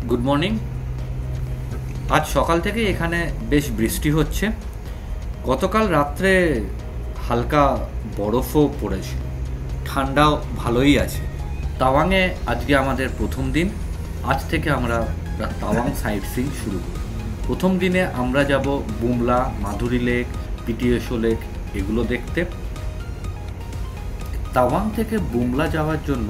Good morning. আজ সকাল থেকে এখানে বেশ বৃষ্টি হচ্ছে। গতকাল রাত্রে হালকা বরফও পড়েছে, ঠান্ডাও ভালোই আছে। তাওয়াংয়ে আজকে আমাদের প্রথম দিন। আজ থেকে আমরা তাওয়াং সাইট সিইং শুরু করব। প্রথম দিনে আমরা যাব বুমলা, মাধুরী লেক, পিটিএসও লেক এগুলো দেখতে। তাওয়াং থেকে বুমলা যাওয়ার জন্য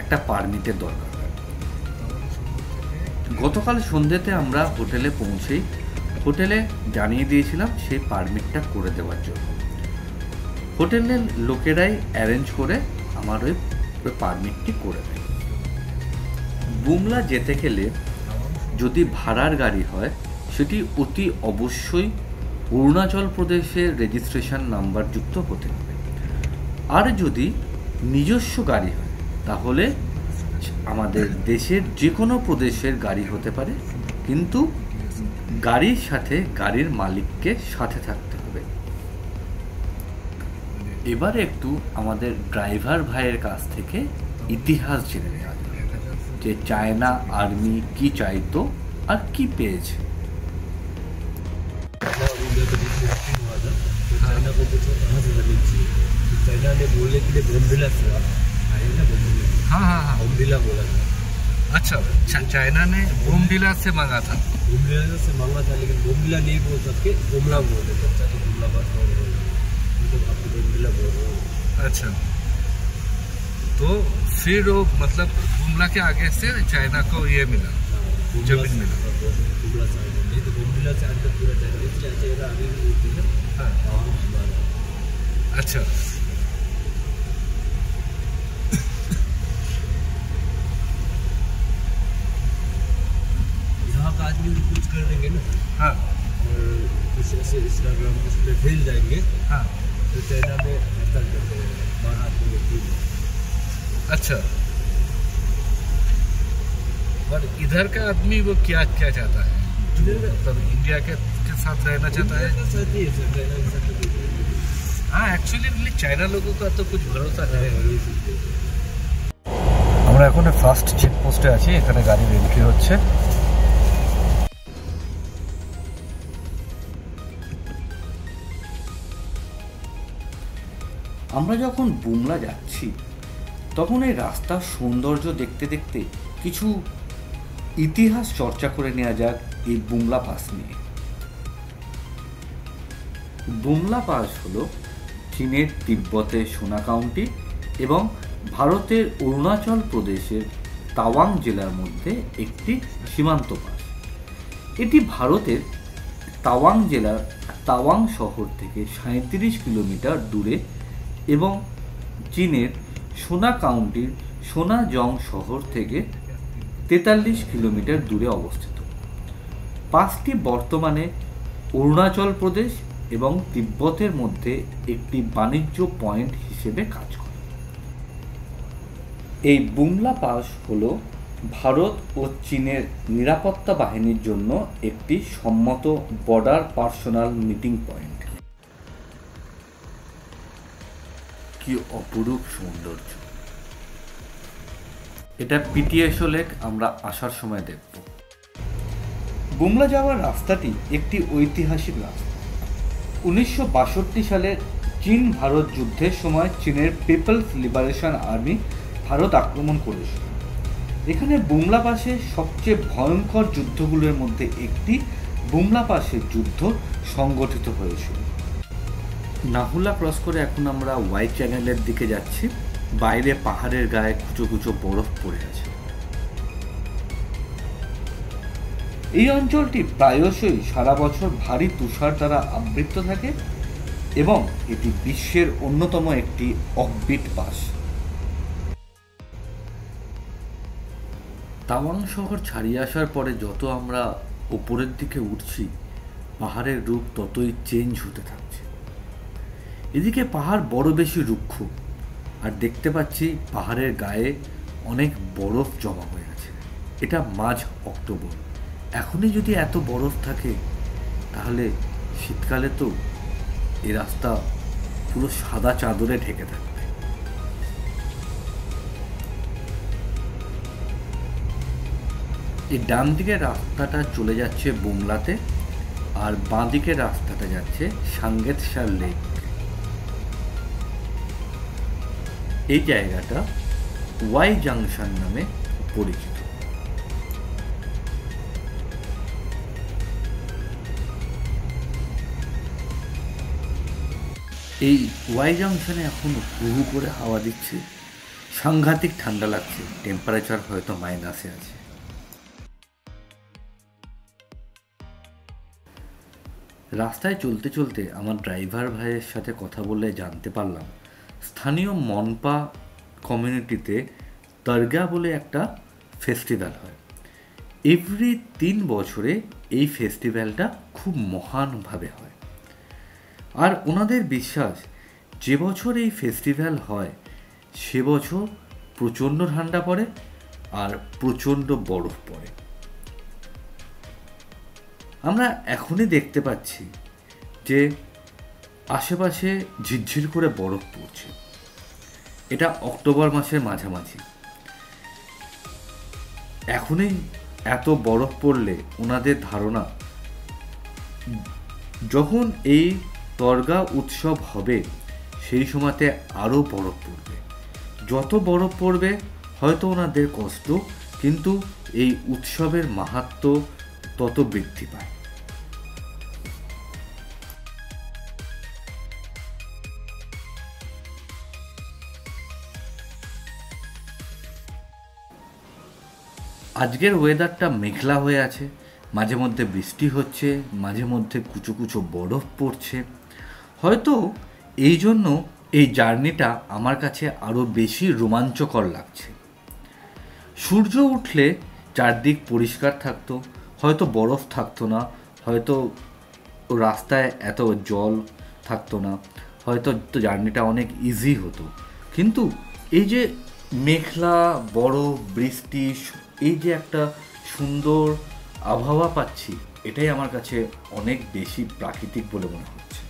একটা পারমিটের দরকার। গতকাল সন্ধ্যেতে আমরা হোটেলে পৌঁছেই হোটেলে জানিয়ে দিয়েছিলাম সেই পারমিটটা করে দেওয়ার জন্য। হোটেলের লোকেরাই অ্যারেঞ্জ করে আমার ওই পারমিটটি করে দেয়। বুমলা যেতে গেলে যদি ভাড়ার গাড়ি হয় সেটি অতি অবশ্যই অরুণাচল প্রদেশের রেজিস্ট্রেশন নাম্বার যুক্ত হতে হবে। আর যদি নিজস্ব গাড়ি হয় তাহলে আমাদের দেশের যে কোনো প্রদেশের গাড়ি হতে পারে, কিন্তু গাড়ির সাথে গাড়ির মালিককে সাথে থাকতে হবে। এবারে একটু আমাদের ড্রাইভার ভাইয়ের কাছ থেকে ইতিহাস জেনে নেওয়া যাবে যে চায়না আর্মি কি চাইতো আর কি পেয়েছে। चाइना ने बोलने के लिए बोमडिला किया। हाँ, बोमडिला बोला था। अच्छा, चाइना ने बोमडिला से मांगा था। बोमडिला से मांगा था, लेकिन बोमडिला नहीं बोल सकते, बुमला बोले थे। अच्छा, तो बुमला बात बोल रहे हो, मतलब आपको बोमडिला बोल रहे हो। अच्छा, तो फिर वो मतलब बुमला के आगे से चाइना को ये मिला, जमीन मिला। बुमला से आगे नहीं तो बोमडिला से अंदर पूरा चाइना, इसलिए चाइना अभी भी बोलती है। हाँ, हमारा अच्छा, यहाँ का आदमी भी कुछ कर देंगे ना, हाँ, और कुछ ऐसे इंस्टाग्राम उस पर भेज जाएंगे, हाँ, तो चाइना में हड़ताल करते हैं 12 आदमी के टीम। अच्छा। और इधर का आदमी वो क्या क्या चाहता है? मतलब इंडिया के साथ रहना चाहता है। इंडिया का साथ ही है सर, चाइना के साथ तो हाँ, एक्चुअली चाइना लोगों का तो कुछ भरोसा है। আমরা এখন ফার্স্ট চেকপোস্টে আছি, এখানে গাড়ির এন্ট্রি হচ্ছে। আমরা যখন বুমলা যাচ্ছি তখন এই রাস্তার সৌন্দর্য দেখতে দেখতে কিছু ইতিহাস চর্চা করে নেওয়া যাক এই বুমলা পাস নিয়ে। বুমলা পাস হলো চীনের তিব্বতের সোনা কাউন্টি এবং ভারতের অরুণাচল প্রদেশের তাওয়াং জেলার মধ্যে একটি সীমান্ত পাস। এটি ভারতের তাওয়াং জেলার তাওয়াং শহর থেকে 37 কিলোমিটার দূরে এবং চীনের সোনা কাউন্টির সোনাজং শহর থেকে 43 কিলোমিটার দূরে অবস্থিত। পাসটি বর্তমানে অরুণাচল প্রদেশ এবং তিব্বতের মধ্যে একটি বাণিজ্য পয়েন্ট হিসেবে কাজ করে। এই বুমলা পাস হলো ভারত ও চীনের নিরাপত্তা বাহিনীর জন্য একটি সম্মত বর্ডার পার্সোনাল মিটিং পয়েন্ট। কি অপরূপ সৌন্দর্য! এটা পিটিএসও লেক আমরা আসার সময় দেখব। বুমলা যাওয়ার রাস্তাটি একটি ঐতিহাসিক রাস্তা। 1962 সালে চীন ভারত যুদ্ধের সময় চীনের পিপলস লিবারেশন আর্মি ভারত আক্রমণ করেছিল। এখানে বুমলা পাসের সবচেয়ে ভয়ঙ্কর যুদ্ধগুলোর মধ্যে একটি বুমলা পাসের যুদ্ধ সংগঠিত হয়েছিল। নাহুলা ক্রস করে এখন আমরা হোয়াইট চ্যানেলের দিকে যাচ্ছি। বাইরে পাহাড়ের গায়ে কুচো কুচো বরফ পড়ে আছে। এই অঞ্চলটি প্রায়শই সারা বছর ভারী তুষার দ্বারা আবৃত থাকে এবং এটি বিশ্বের অন্যতম একটি অফবিট পাস। তাওয়াং শহর ছাড়িয়ে আসার পরে যত আমরা ওপরের দিকে উঠছি পাহাড়ের রূপ ততই চেঞ্জ হতে থাকছে। এদিকে পাহাড় বড় বেশি রুক্ষ, আর দেখতে পাচ্ছি পাহাড়ের গায়ে অনেক বরফ জমা হয়ে আছে। এটা মাঝ অক্টোবর, এখনই যদি এত বরফ থাকে তাহলে শীতকালে তো এই রাস্তা পুরো সাদা চাদরে ঢেকে থাকবে। এই ডান দিকের রাস্তাটা চলে যাচ্ছে বুমলাতে, আর বাঁ দিকের রাস্তাটা যাচ্ছে সাঙ্গেতসার লেক। এই জায়গাটা ওয়াই জাংশন নামে পরিচিত। এই ওয়াই জাংশনে এখন হু হু করে হাওয়া দিচ্ছে, সাংঘাতিক ঠান্ডা লাগছে, টেম্পারেচার হয়তো মাইনাসে আছে। রাস্তায় চলতে চলতে আমার ড্রাইভার ভাইয়ের সাথে কথা বলে জানতে পারলাম স্থানীয় মনপা কমিউনিটিতে দরগা বলে একটা ফেস্টিভ্যাল হয়। এভরি 3 বছরে এই ফেস্টিভ্যালটা খুব মহানভাবে হয়। আর ওনাদের বিশ্বাস যে বছর এই ফেস্টিভ্যাল হয় সে বছর প্রচণ্ড ঠান্ডা পড়ে আর প্রচণ্ড বরফ পড়ে। আমরা এখনই দেখতে পাচ্ছি যে আশেপাশে ঝিরঝির করে বরফ পড়ছে। এটা অক্টোবর মাসের মাঝামাঝি। এখনই এত বরফ পড়লে ওনাদের ধারণা যখন এই দরগা উৎসব হবে সেই সময়তে আরও বরফ পড়বে। যত বরফ পড়বে হয়তো ওনাদের কষ্ট, কিন্তু এই উৎসবের মাহাত্ম্য তত বৃদ্ধি পায়। আজকের ওয়েদারটা মেঘলা হয়ে আছে, মাঝে মধ্যে বৃষ্টি হচ্ছে, মাঝে মধ্যে কুচো কুচো বরফ পড়ছে। হয়তো এই জন্য এই জার্নিটা আমার কাছে আরও বেশি রোমাঞ্চকর লাগছে। সূর্য উঠলে চারদিক পরিষ্কার থাকতো, হয়তো বরফ থাকতো না, হয়তো রাস্তায় এত জল থাকতো না, হয়তো জার্নিটা অনেক ইজি হতো। কিন্তু এই যে মেঘলা, বরফ, বৃষ্টি, এই যে একটা সুন্দর আবহাওয়া পাচ্ছি, এটাই আমার কাছে অনেক বেশি প্রাকৃতিক বলে মনে হচ্ছে।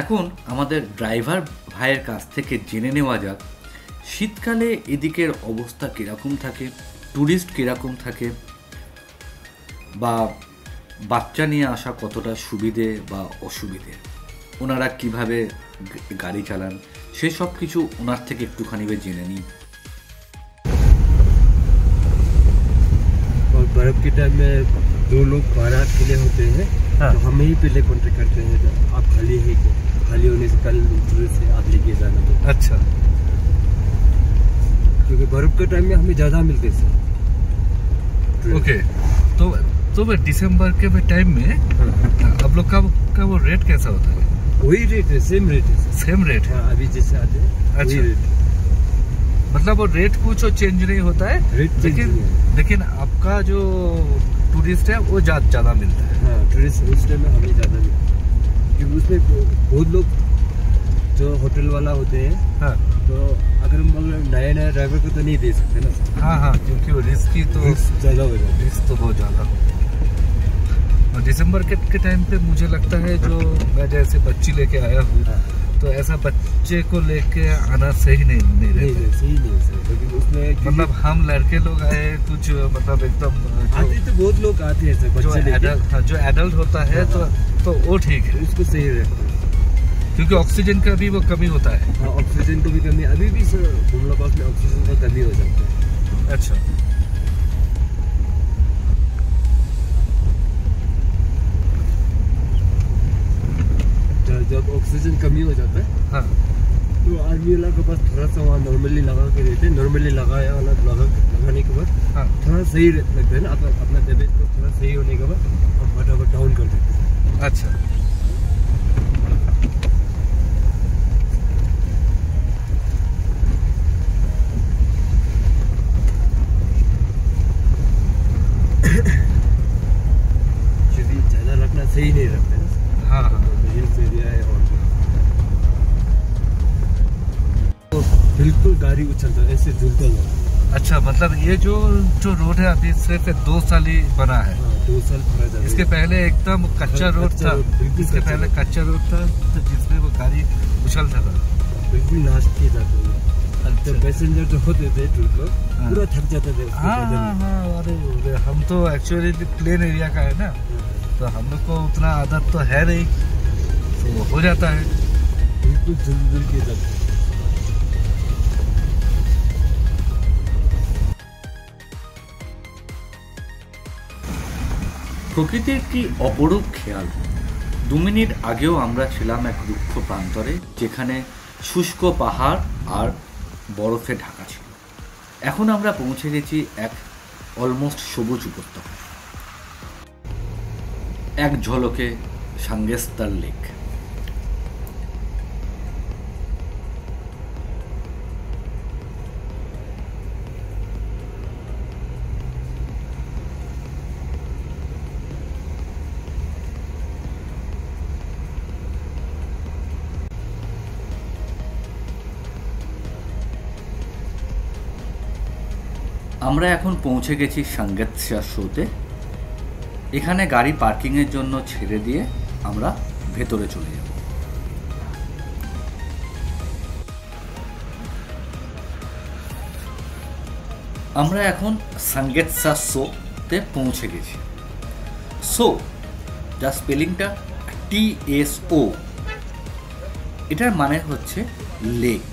এখন আমাদের ড্রাইভার ভাইয়ের কাছ থেকে জেনে নেওয়া যাক শীতকালে এদিকের অবস্থা কীরকম থাকে, ট্যুরিস্ট কীরকম থাকে, বা বাচ্চা নিয়ে আসা কতটা সুবিধে বা অসুবিধে, ওনারা কিভাবে গাড়ি চালান, সে সব কিছু ওনার থেকে একটুখানি জেনে নিই। और बर्फ के टाइम में 2 लोग बारात के लिए होते हैं। हाँ। तो हमें ही पहले कॉन्टेक्ट करते हैं, आप खाली है क्या, खाली होने से कल दूसरे से आप लेके जाना। तो अच्छा, क्योंकि बर्फ के टाइम में हमें ज़्यादा मिलते हैं। ओके, तो दिसंबर के टाइम में आप लोग का वो रेट कैसा होता है? वही रेट है, सेम रेट है। सेम रेट है? हाँ, अभी जैसे आते हैं वही रेट। मतलब वो रेट कुछ चेंज नहीं होता है, लेकिन आपका जो टूरिस्ट है वो ज़्यादा मिलता है। हाँ, टूरिस्ट उस टाइम में हमें ज़्यादा मिलता है, क्योंकि उसमें बहुत लोग जो होटल वाला होते हैं। हाँ, तो अगर हम नए ड्राइवर को तो नहीं दे सकते ना। हाँ, क्योंकि वो रिस्की तो ज़्यादा हो जाता है, रिस्क तो बहुत ज़्यादा होता है। और दिसंबर के टाइम पे मुझे लगता है जो मैं जैसे बच्ची लेके आया हूँ, तो ऐसा बच्चे को लेके आना सही नहीं रहता। सही नहीं सर, लेकिन उसमें मतलब हम लड़के लोग आए कुछ, मतलब एकदम आते तो बहुत लोग आते हैं सर, जो एडल्ट होता है तो वो ठीक है, उसको सही रहता है, क्योंकि ऑक्सीजन का भी वो कमी होता है। हाँ, ऑक्सीजन को भी कमी, अभी भी सर बुमला पास में ऑक्सीजन का कमी हो जाता है। अच्छा, जब ऑक्सीजन कमी हो जाता है, हाँ, तो आर्मी वाला के पास थोड़ा सा वहाँ नॉर्मली लगा के देते हैं। नॉर्मली लगाया वाला लगाने के बाद हाँ, थोड़ा सही लगता है ना, अपना तबीयत को थोड़ा सही होने के बाद हम फटाफट डाउन कर देते हैं। अच्छा, ज़्यादा रखना सही नहीं रखते ना। हाँ, तो बिल्कुल गाड़ी उछलता है, ऐसे झूलता है। अच्छा, मतलब ये जो रोड है अभी सिर्फ 2 साल ही बना है। हाँ, 2 साल पूरा। इसके पहले एकदम कच्चा रोड था, इसके पहले कच्चा रोड था, तो जिसमें वो गाड़ी उछलता था, बिल्कुल नाश किया जाता है। तो पैसेंजर जो होते थे टूर लोग पूरा थक जाते थे उसके हाँ पैदल हाँ में। हाँ, अरे हम तो एक्चुअली प्लेन एरिया का है ना, तो हम लोग को उतना आदत तो है नहीं, तो हो जाता है। बिल्कुल जल्दी की तरह। প্রকৃতির কি অপরূপ খেয়াল। 2 মিনিট আগেও আমরা ছিলাম এক রুক্ষ প্রান্তরে, যেখানে শুষ্ক পাহাড় আর বরফে ঢাকা ছিল। এখন আমরা পৌঁছে গেছি এক অলমোস্ট সবুজ উপত্যকা, এক ঝলকে সাঙ্গেস্তার লেক। আমরা এখন পৌঁছে গেছি সাঙ্গেতসা শোতে। এখানে গাড়ি পার্কিংয়ের জন্য ছেড়ে দিয়ে আমরা ভেতরে চলে যাব। আমরা এখন সাঙ্গেতসা শোতে পৌঁছে গেছি। শো যা স্পেলিংটা TSO, এটার মানে হচ্ছে লেক।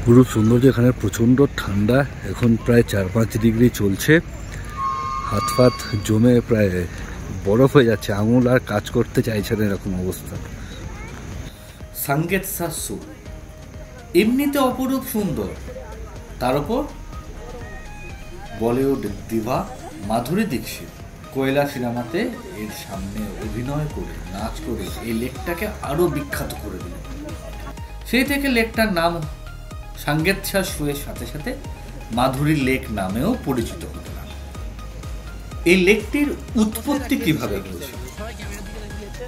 পুরো সৌন্দর্য, এখানে প্রচণ্ড ঠান্ডা, এখন প্রায় 4-5 ডিগ্রি চলছে। হাত ফাত জমে প্রায় বরফ হয়ে যাচ্ছে, আঙুল আর কাজ করতে চাইছে না, এরকম অবস্থা। সাঙ্গেতসা শো এমনিতে অপরূপ সুন্দর, তার উপর বলিউড দিভা মাধুরী দীক্ষিত কয়লা সিনেমাতে এর সামনে অভিনয় করে নাচ করে এই লেকটাকে আরো বিখ্যাত করে দিলেন। সেই থেকে লেকটার নাম সাঙ্গেতসা শোয়ের সাথে সাথে মাধুরী লেক নামেও পরিচিত হতে লাগলো। এই লেকটির উৎপত্তি কিভাবে হয়েছে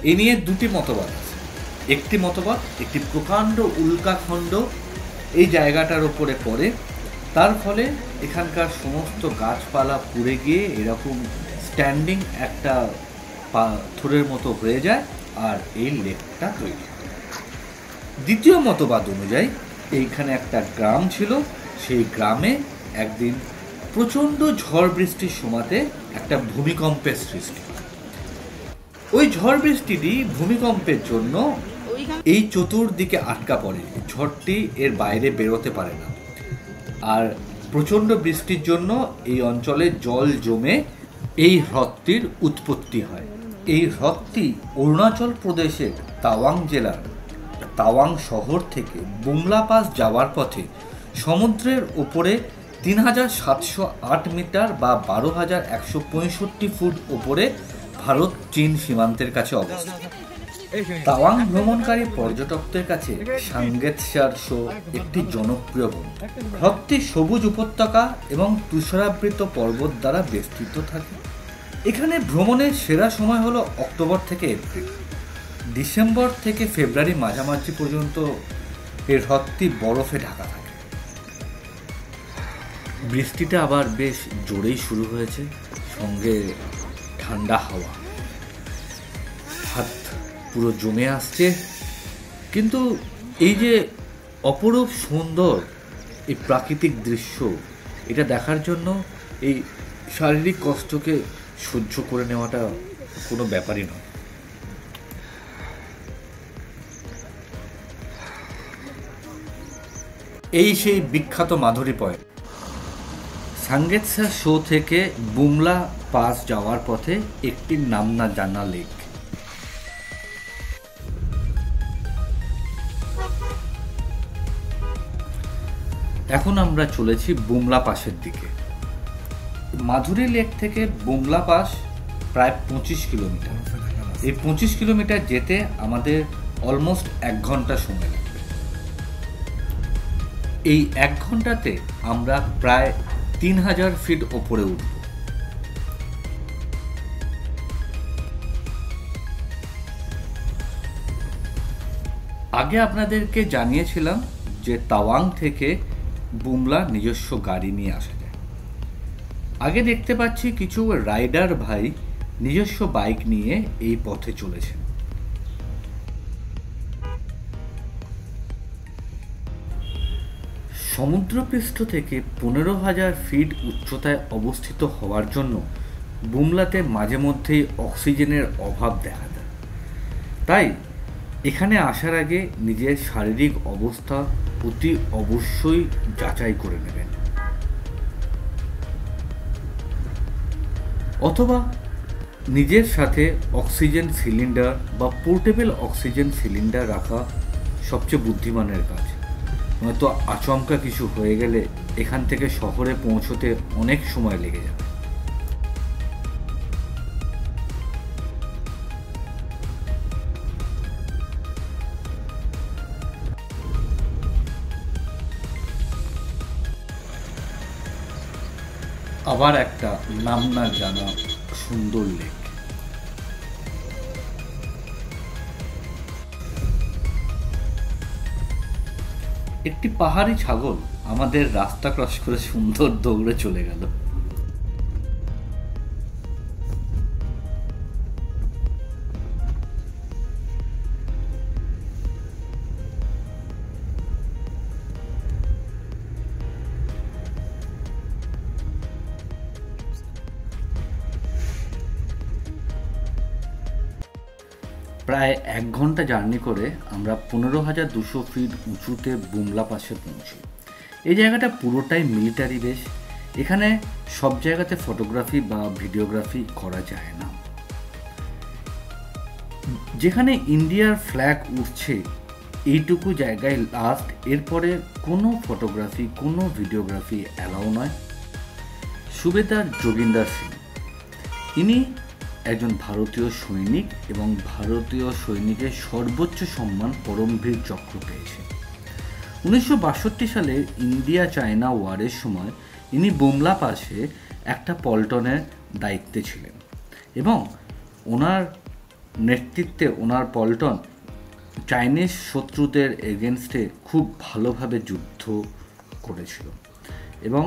এ নিয়ে দুটি মতবাদ আছে। একটি মতবাদ, একটি প্রকাণ্ড উল্কাখণ্ড এই জায়গাটার উপরে পড়ে, তার ফলে এখানকার সমস্ত গাছপালা পুড়ে গিয়ে এরকম স্ট্যান্ডিং একটা পাথরের মতো হয়ে যায় আর এই লেকটা তৈরি হয়। দ্বিতীয় মতবাদ অনুযায়ী এইখানে একটা গ্রাম ছিল, সেই গ্রামে একদিন প্রচণ্ড ঝড় বৃষ্টির সময়তে একটা ভূমিকম্পের সৃষ্টি হয়। ওই ঝড় বৃষ্টিটি ভূমিকম্পের জন্য এই চতুর্দিকে আটকা পড়ে, ঝড়টি এর বাইরে বেরোতে পারে না। আর প্রচণ্ড বৃষ্টির জন্য এই অঞ্চলে জল জমে এই হ্রদটির উৎপত্তি হয়। এই হ্রদটি অরুণাচল প্রদেশের তাওয়াং জেলার তাওয়াং শহর থেকে বুমলা পাস যাওয়ার পথে সমুদ্রের ওপরে 3708 মিটার বা 12165 ফুট ওপরে ভারত চীন সীমান্তের কাছে অবস্থিত। তাওয়াং ভ্রমণকারী পর্যটকদের কাছে সাঙ্গেতসার শো একটি জনপ্রিয় গন্তব্য। হ্রদটি সবুজ উপত্যকা এবং তুষারাবৃত পর্বত দ্বারা বেষ্টিত থাকে। এখানে ভ্রমণের সেরা সময় হলো অক্টোবর থেকে এপ্রিল। ডিসেম্বর থেকে ফেব্রুয়ারি মাঝামাঝি পর্যন্ত এই হ্রদটি বরফে ঢাকা থাকে। বৃষ্টিটা আবার বেশ জোরেই শুরু হয়েছে, সঙ্গে ঠান্ডা হাওয়া, হাত পুরো জমে আসছে। কিন্তু এই যে অপরূপ সুন্দর এই প্রাকৃতিক দৃশ্য, এটা দেখার জন্য এই শারীরিক কষ্টকে সহ্য করে নেওয়াটা কোনো ব্যাপারই নয়। এই সেই বিখ্যাত মাধুরী পয়েন্ট। সাঙ্গেতসা শো থেকে বুমলা পাস যাওয়ার পথে একটি নাম না জানা লেক। এখন আমরা চলেছি বুমলা পাসের দিকে। মাধুরী লেক থেকে বুমলা পাস প্রায় 25 কিলোমিটার। এই 25 কিলোমিটার যেতে আমাদের অলমোস্ট 1 ঘন্টা সময় লাগবে। এই 1 ঘন্টাতে আমরা প্রায় 3000 ফিট ওপরে উঠব। আগে আপনাদেরকে জানিয়েছিলাম যে তাওয়াং থেকে বুমলা নিজস্ব গাড়ি নিয়ে আসা যায়। আগে দেখতে পাচ্ছি কিছু রাইডার ভাই নিজস্ব বাইক নিয়ে এই পথে চলেছেন। সমুদ্রপৃষ্ঠ থেকে 15,000 ফিট উচ্চতায় অবস্থিত হওয়ার জন্য বুমলাতে মাঝে মধ্যেই অক্সিজেনের অভাব দেখা দেয়। তাই এখানে আসার আগে নিজের শারীরিক অবস্থা অতি অবশ্যই যাচাই করে নেবেন, অথবা নিজের সাথে অক্সিজেন সিলিন্ডার বা পোর্টেবল অক্সিজেন সিলিন্ডার রাখা সবচেয়ে বুদ্ধিমানের কাজ। নয়তো আচমকা কিছু হয়ে গেলে এখান থেকে শহরে পৌঁছতে অনেক সময় লেগে যাবে। আবার একটা নাম না জানা সুন্দর লেক। একটি পাহাড়ি ছাগল আমাদের রাস্তা ক্রস করে সুন্দর দৌড়ে চলে গেল। প্রায় 1 ঘন্টা জার্নি করে আমরা 15,200 ফিট উঁচুতে বুমলা পাসে পৌঁছি। এই জায়গাটা পুরোটাই মিলিটারি বেস। এখানে সব জায়গাতে ফটোগ্রাফি বা ভিডিওগ্রাফি করা যায় না। যেখানে ইন্ডিয়ার ফ্ল্যাগ উঠছে এইটুকু জায়গায় লাস্ট, এরপরে কোনো ফটোগ্রাফি কোনো ভিডিওগ্রাফি অ্যালাউ নয়। সুবেদার যোগিন্দর সিং, ইনি একজন ভারতীয় সৈনিক এবং ভারতীয় সৈনিকের সর্বোচ্চ সম্মান পরমবীর চক্র পেয়েছেন। 1962 সালে ইন্ডিয়া চায়না ওয়ারের সময় ইনি বুমলা পাসে একটা পল্টনের দায়িত্বে ছিলেন এবং ওনার নেতৃত্বে ওনার পল্টন চাইনিজ শত্রুদের এগেনস্টে খুব ভালোভাবে যুদ্ধ করেছিল এবং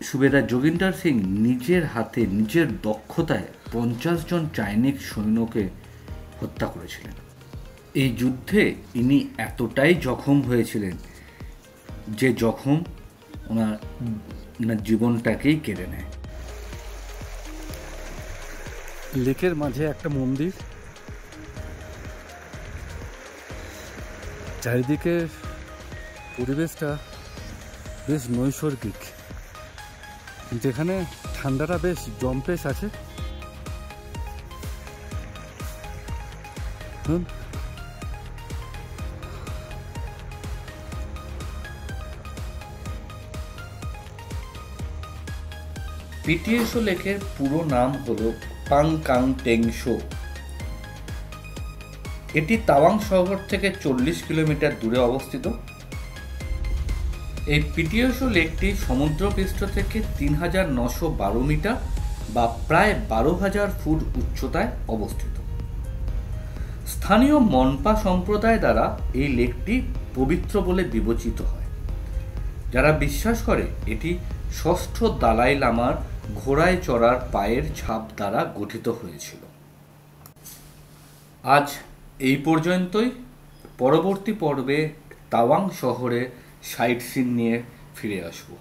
সুবেদার যোগিন্দর সিং নিজের হাতে নিজের দক্ষতায় 50 জন চাইনিজ সৈন্যকে হত্যা করেছিলেন। এই যুদ্ধে ইনি এতটাই জখম হয়েছিলেন যে জখম ওনার জীবনটাকেই কেড়ে নেয়। লেকের মাঝে একটা মন্দির, চারিদিকে পরিবেশটা বেশ নৈসর্গিক, যেখানে ঠান্ডাটা বেশ জম্পেশ আছে। পিটিএসও লেকের পুরো নাম হলো পাংকাং টেংশো। এটি তাওয়াং শহর থেকে 40 কিলোমিটার দূরে অবস্থিত। এই পিটিএসও লেকটি সমুদ্রপৃষ্ঠ থেকে 3,912 মিটার বা প্রায় 12,000 ফুট উচ্চতায় অবস্থিত। স্থানীয় মনপা সম্প্রদায় দ্বারা এই লেকটি পবিত্র বলে বিবেচিত হয়, যারা বিশ্বাস করে এটি ষষ্ঠ দালাই লামার ঘোড়ায় চড়ার পায়ের ছাপ দ্বারা গঠিত হয়েছিল। আজ এই পর্যন্তই। পরবর্তী পর্বে তাওয়াং শহরে সাইট সিন নিয়ে ফিরে আসবো।